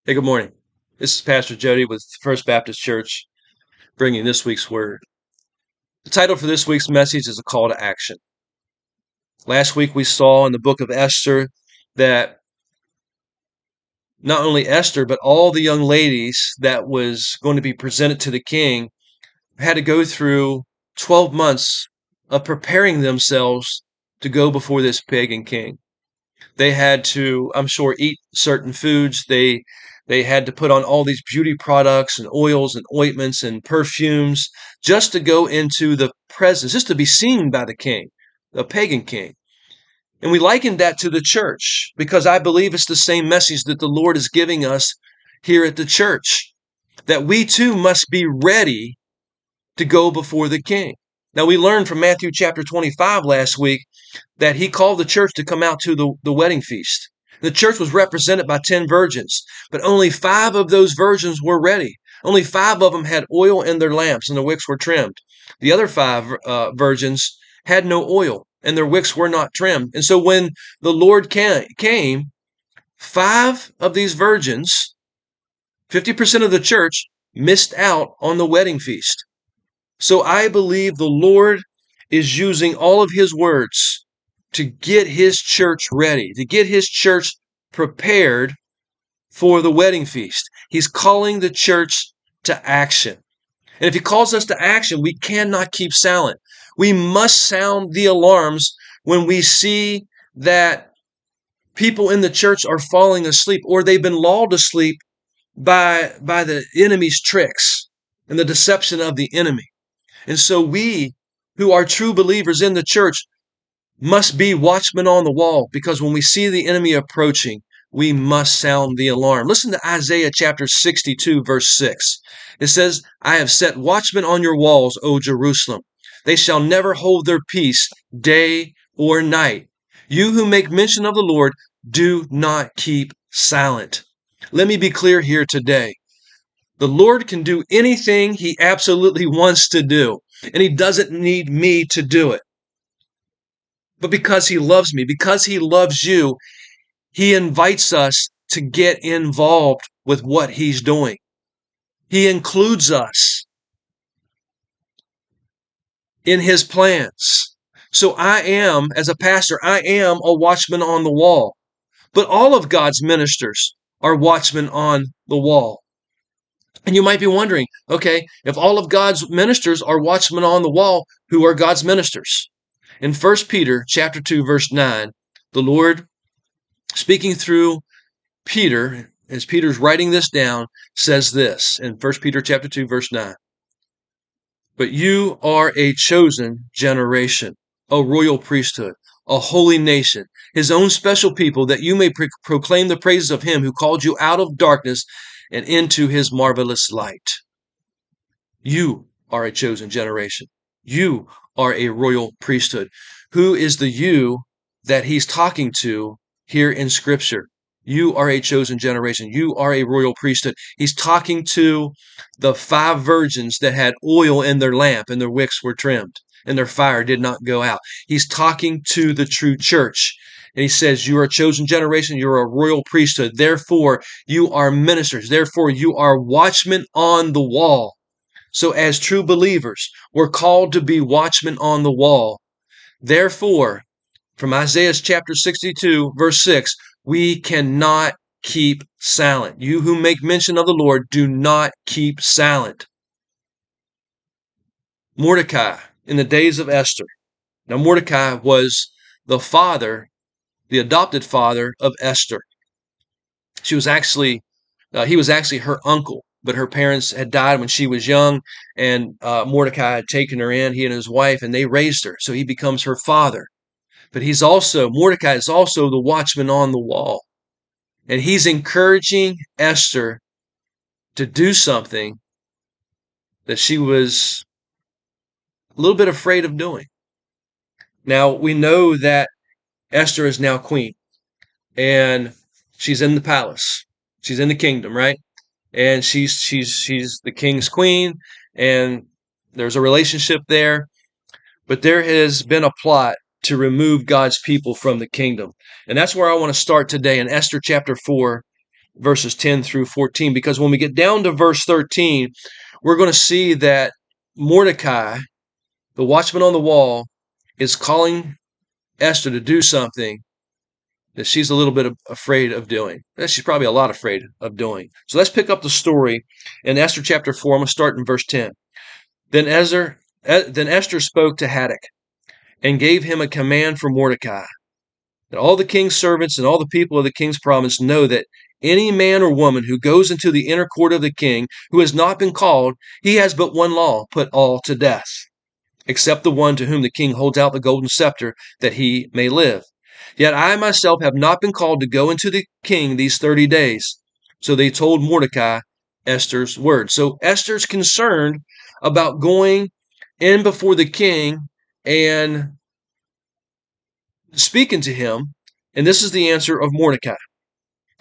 Hey, good morning. This is Pastor Jody with First Baptist Church bringing this week's word. The title for this week's message is a call to action. Last week we saw in the book of Esther that not only Esther, but all the young ladies that was going to be presented to the king had to go through 12 months of preparing themselves to go before this pagan king. They had to, I'm sure, eat certain foods. They had to put on all these beauty products and oils and ointments and perfumes just to go into the presence, just to be seen by the king, the pagan king. And we likened that to the church because I believe it's the same message that the Lord is giving us here at the church, that we too must be ready to go before the king. Now, we learned from Matthew chapter 25 last week that he called the church to come out to the wedding feast. The church was represented by 10 virgins, but only 5 of those virgins were ready. Only 5 of them had oil in their lamps and their wicks were trimmed. The other 5 virgins had no oil and their wicks were not trimmed. And so when the Lord came, 5 of these virgins, 50% of the church, missed out on the wedding feast. So I believe the Lord is using all of his words to get his church ready, to get his church prepared for the wedding feast. He's calling the church to action. And if he calls us to action, we cannot keep silent. We must sound the alarms when we see that people in the church are falling asleep or they've been lulled to sleep by the enemy's tricks and the deception of the enemy. And so we who are true believers in the church must be watchmen on the wall, because when we see the enemy approaching, we must sound the alarm. Listen to Isaiah chapter 62, verse 6. It says, I have set watchmen on your walls, O Jerusalem. They shall never hold their peace day or night. You who make mention of the Lord, do not keep silent. Let me be clear here today. The Lord can do anything he absolutely wants to do, and he doesn't need me to do it. But because he loves me, because he loves you, he invites us to get involved with what he's doing. He includes us in his plans. So I am, as a pastor, I am a watchman on the wall. But all of God's ministers are watchmen on the wall. And you might be wondering, okay, if all of God's ministers are watchmen on the wall, who are God's ministers? In 1 Peter chapter 2, verse 9, the Lord, speaking through Peter, as Peter's writing this down, says this in 1 Peter chapter 2, verse 9. But you are a chosen generation, a royal priesthood, a holy nation, his own special people, that you may proclaim the praises of him who called you out of darkness and into his marvelous light. You are a chosen generation. You are a royal priesthood. Who is the you that he's talking to here in Scripture? You are a chosen generation. You are a royal priesthood. He's talking to the 5 virgins that had oil in their lamp and their wicks were trimmed and their fire did not go out. He's talking to the true church. And he says, you are a chosen generation. You're a royal priesthood. Therefore, you are ministers. Therefore, you are watchmen on the wall. So as true believers, we're called to be watchmen on the wall. Therefore, from Isaiah chapter 62, verse 6, we cannot keep silent. You who make mention of the Lord, do not keep silent. Mordecai, in the days of Esther. Now, Mordecai was the father, the adopted father of Esther. He was actually her uncle, but her parents had died when she was young, and Mordecai had taken her in, he and his wife, and they raised her. So he becomes her father. But Mordecai is also the watchman on the wall. And he's encouraging Esther to do something that she was a little bit afraid of doing. Now, we know that Esther is now queen, and she's in the palace. She's in the kingdom, right? And she's the king's queen, and there's a relationship there. But there has been a plot to remove God's people from the kingdom. And that's where I want to start today in Esther chapter 4, verses 10 through 14, because when we get down to verse 13, we're going to see that Mordecai, the watchman on the wall, is calling Esther to do something that she's a little bit afraid of doing. She's probably a lot afraid of doing. So let's pick up the story in Esther chapter 4. I'm going to start in verse 10. Then Esther spoke to Haddock and gave him a command for Mordecai, that all the king's servants and all the people of the king's province know that any man or woman who goes into the inner court of the king who has not been called, he has but one law: put all to death, except the one to whom the king holds out the golden scepter, that he may live. Yet I myself have not been called to go into the king these 30 days. So they told Mordecai Esther's word. So Esther's concerned about going in before the king and speaking to him. And this is the answer of Mordecai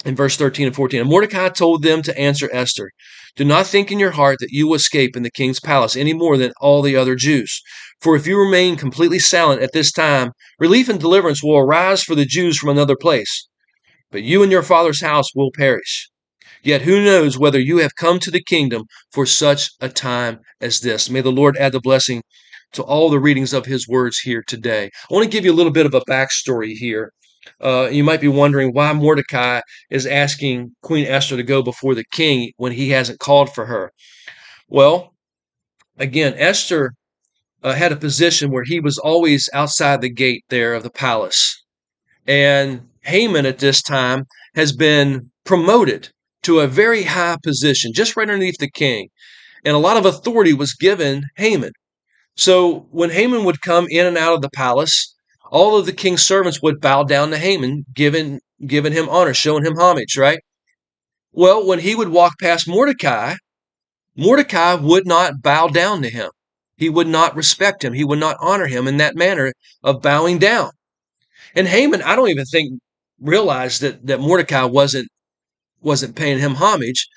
in verse 13 and 14. And Mordecai told them to answer Esther, do not think in your heart that you will escape in the king's palace any more than all the other Jews. For if you remain completely silent at this time, relief and deliverance will arise for the Jews from another place. But you and your father's house will perish. Yet who knows whether you have come to the kingdom for such a time as this. May the Lord add the blessing to all the readings of his words here today. I want to give you a little bit of a backstory here. You might be wondering why Mordecai is asking Queen Esther to go before the king when he hasn't called for her. Well, again, Esther had a position where he was always outside the gate there of the palace. And Haman at this time has been promoted to a very high position, just right underneath the king. And a lot of authority was given Haman. So when Haman would come in and out of the palace, all of the king's servants would bow down to Haman, giving him honor, showing him homage, right? Well, when he would walk past Mordecai, Mordecai would not bow down to him. He would not respect him. He would not honor him in that manner of bowing down. And Haman, I don't even think realized that Mordecai wasn't paying him homage.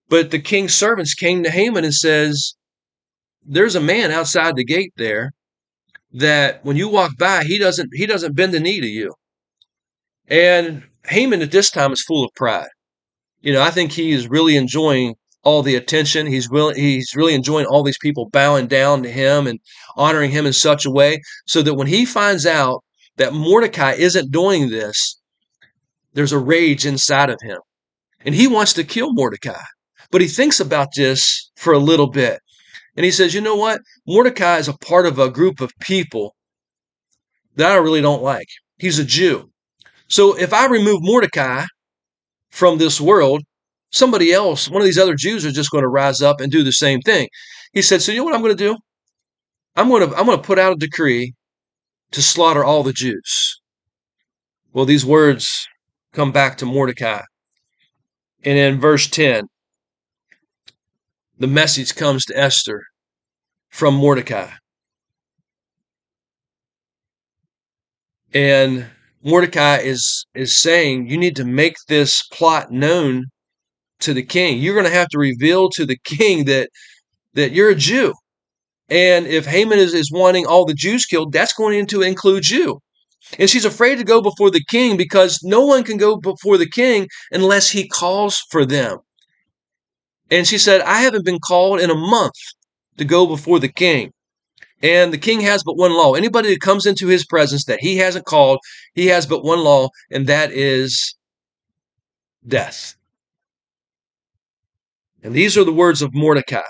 But the king's servants came to Haman and says, there's a man outside the gate there that when you walk by, he doesn't bend the knee to you. And Haman at this time is full of pride. I think he is really enjoying all the attention. He's really enjoying all these people bowing down to him and honoring him in such a way so that when he finds out that Mordecai isn't doing this, there's a rage inside of him. And he wants to kill Mordecai. But he thinks about this for a little bit. And he says, you know what? Mordecai is a part of a group of people that I really don't like. He's a Jew. So if I remove Mordecai from this world, somebody else, one of these other Jews, are just going to rise up and do the same thing. He said, so you know what I'm going to do? I'm going to put out a decree to slaughter all the Jews. Well, these words come back to Mordecai. And in verse 10, the message comes to Esther from Mordecai. And Mordecai is saying, you need to make this plot known to the king. You're going to have to reveal to the king that you're a Jew. And if Haman is wanting all the Jews killed, that's going to include you. And she's afraid to go before the king because no one can go before the king unless he calls for them. And she said, I haven't been called in a month to go before the king. And the king has but one law. Anybody that comes into his presence that he hasn't called, he has but one law, and that is death. And these are the words of Mordecai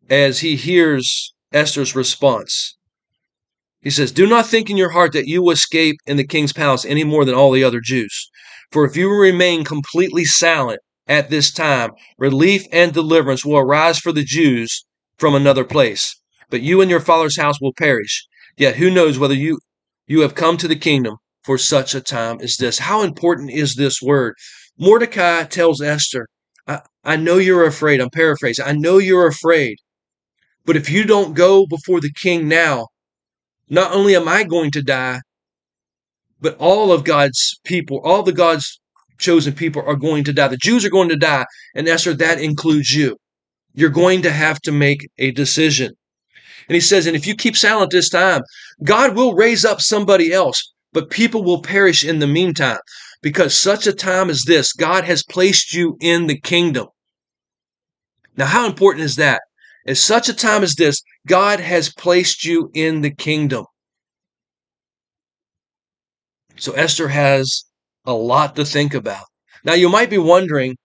as he hears Esther's response. He says, do not think in your heart that you will escape in the king's palace any more than all the other Jews. For if you remain completely silent at this time, relief and deliverance will arise for the Jews from another place. But you and your father's house will perish. Yet who knows whether you have come to the kingdom for such a time as this. How important is this word? Mordecai tells Esther, I know you're afraid. I'm paraphrasing. I know you're afraid. But if you don't go before the king now, not only am I going to die, but all of God's people, all the God's chosen people are going to die. The Jews are going to die. And Esther, that includes you. You're going to have to make a decision. And he says, and if you keep silent this time, God will raise up somebody else, but people will perish in the meantime. because such a time as this, God has placed you in the kingdom. Now, how important is that? At such a time as this, God has placed you in the kingdom. So Esther has a lot to think about. Now, you might be wondering,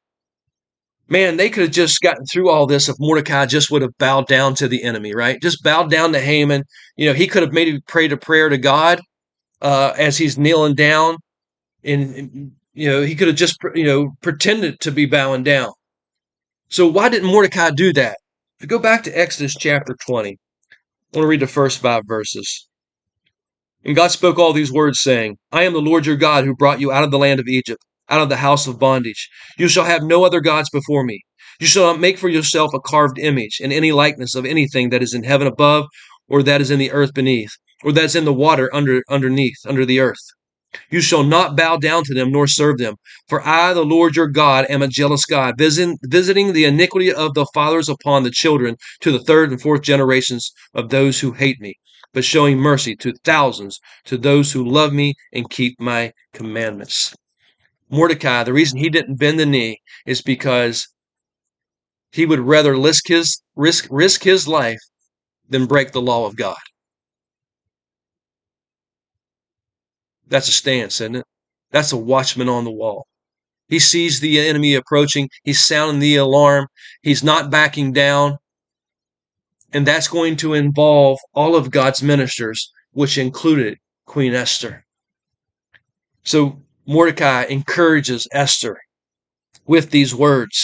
man, they could have just gotten through all this if Mordecai just would have bowed down to the enemy, right? Just bowed down to Haman. He could have maybe prayed a prayer to God as he's kneeling down. And he could have just, pretended to be bowing down. So why didn't Mordecai do that? If you go back to Exodus chapter 20, I want to read the first 5 verses. And God spoke all these words, saying, I am the Lord your God who brought you out of the land of Egypt, out of the house of bondage. You shall have no other gods before me. You shall not make for yourself a carved image in any likeness of anything that is in heaven above, or that is in the earth beneath, or that is in the water underneath, under the earth. You shall not bow down to them nor serve them. For I, the Lord your God, am a jealous God, visiting the iniquity of the fathers upon the children to the third and fourth generations of those who hate me, but showing mercy to thousands, to those who love me and keep my commandments. Mordecai, the reason he didn't bend the knee is because he would rather risk his life than break the law of God. That's a stance, isn't it? That's a watchman on the wall. He sees the enemy approaching. He's sounding the alarm. He's not backing down. And that's going to involve all of God's ministers, which included Queen Esther. So Mordecai encourages Esther with these words.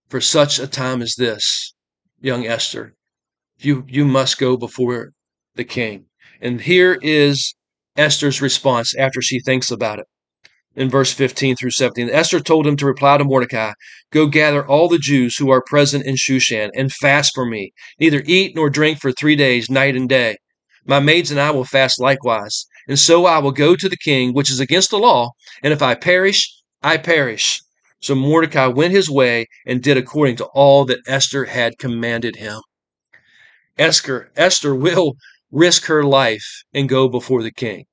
For such a time as this, young Esther, you must go before the king. And here is Esther's response after she thinks about it. In verse 15 through 17, Esther told him to reply to Mordecai, go gather all the Jews who are present in Shushan and fast for me. Neither eat nor drink for 3 days, night and day. My maids and I will fast likewise. And so I will go to the king, which is against the law. And if I perish, I perish. So Mordecai went his way and did according to all that Esther had commanded him. Esther will risk her life and go before the king.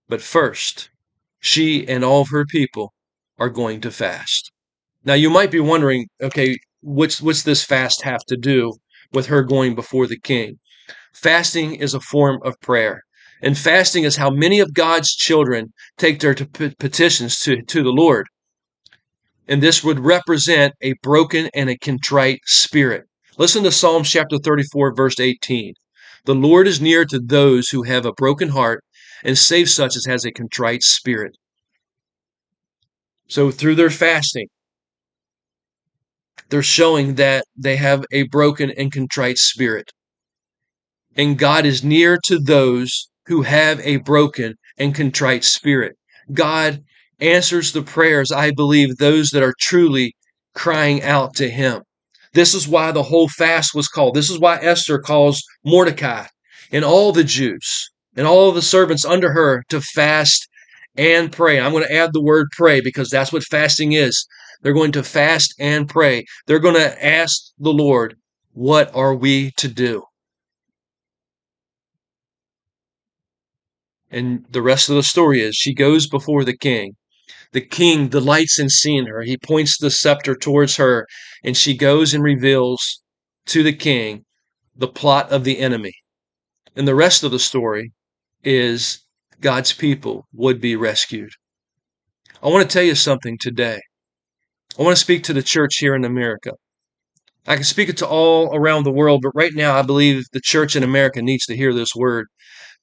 But first, she and all of her people are going to fast. Now, you might be wondering, okay, what's this fast have to do with her going before the king? Fasting is a form of prayer. And fasting is how many of God's children take their petitions to the Lord. And this would represent a broken and a contrite spirit. Listen to Psalms chapter 34, verse 18. The Lord is near to those who have a broken heart and saves such as has a contrite spirit. So through their fasting, they're showing that they have a broken and contrite spirit. And God is near to those who have a broken and contrite spirit. God answers the prayers, I believe, those that are truly crying out to him. This is why the whole fast was called. This is why Esther calls Mordecai and all the Jews and all of the servants under her to fast and pray. I'm going to add the word pray because that's what fasting is. They're going to fast and pray. They're going to ask the Lord, what are we to do? And the rest of the story is she goes before the king. The king delights in seeing her. He points the scepter towards her, and she goes and reveals to the king the plot of the enemy. And the rest of the story is God's people would be rescued. I want to tell you something today. I want to speak to the church here in America. I can speak it to all around the world, but right now I believe the church in America needs to hear this word.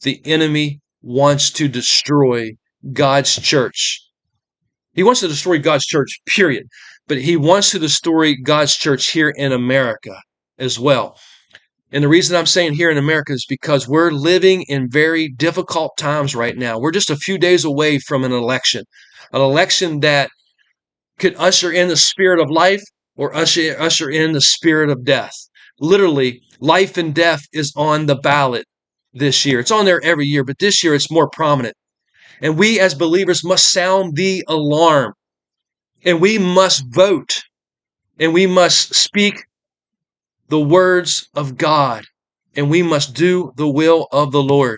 The enemy wants to destroy God's church. He wants to destroy God's church, period. But he wants to destroy God's church here in America as well. And the reason I'm saying here in America is because we're living in very difficult times right now. We're just a few days away from an election that could usher in the spirit of life or usher in the spirit of death. Literally, life and death is on the ballot this year. It's on there every year, but this year it's more prominent. And we as believers must sound the alarm. And we must vote. And we must speak the words of God. And we must do the will of the Lord.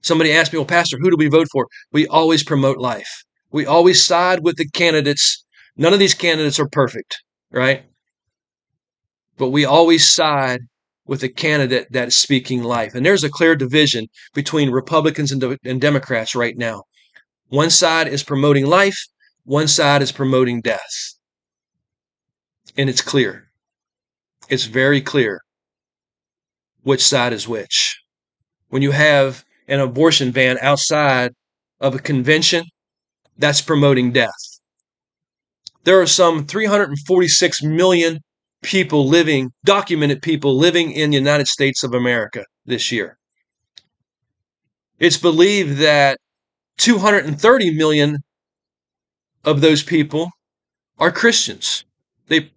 Somebody asked me, well, Pastor, who do we vote for? We always promote life. We always side with the candidates. None of these candidates are perfect, right? But we always side with a candidate that is speaking life. And there's a clear division between Republicans and Democrats right now. One side is promoting life, one side is promoting death. And it's clear. It's very clear which side is which. When you have an abortion ban outside of a convention, that's promoting death. There are some 346 million documented people living in the United States of America this year. It's believed that 230 million of those people are Christians. They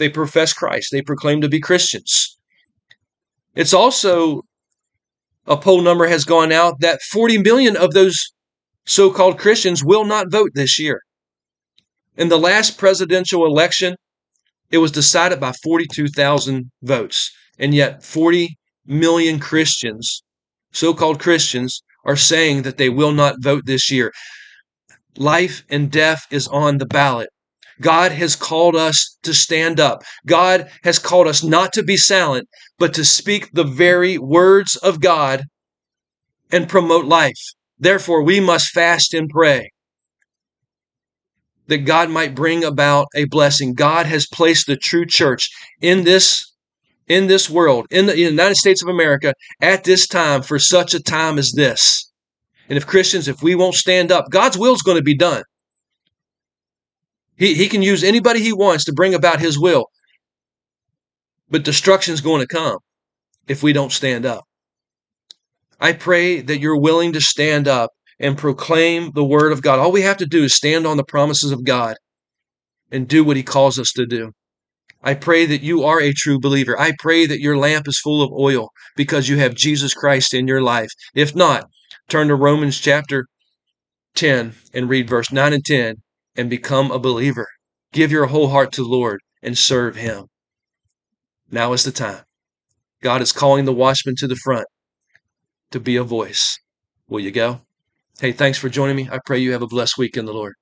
profess Christ. They proclaim to be Christians. It's also, a poll number has gone out that 40 million of those so-called Christians will not vote this year. In the last presidential election, it was decided by 42,000 votes. And yet 40 million Christians, so-called Christians, are saying that they will not vote this year. Life and death is on the ballot. God has called us to stand up. God has called us not to be silent, but to speak the very words of God and promote life. Therefore, we must fast and pray that God might bring about a blessing. God has placed the true church in this world, in the United States of America, at this time, for such a time as this. And if Christians, if we won't stand up, God's will is going to be done. He can use anybody he wants to bring about his will. But destruction is going to come if we don't stand up. I pray that you're willing to stand up and proclaim the word of God. All we have to do is stand on the promises of God and do what he calls us to do. I pray that you are a true believer. I pray that your lamp is full of oil because you have Jesus Christ in your life. If not, turn to Romans chapter 10 and read verse 9 and 10 and become a believer. Give your whole heart to the Lord and serve him. Now is the time. God is calling the watchman to the front to be a voice. Will you go? Hey, thanks for joining me. I pray you have a blessed week in the Lord.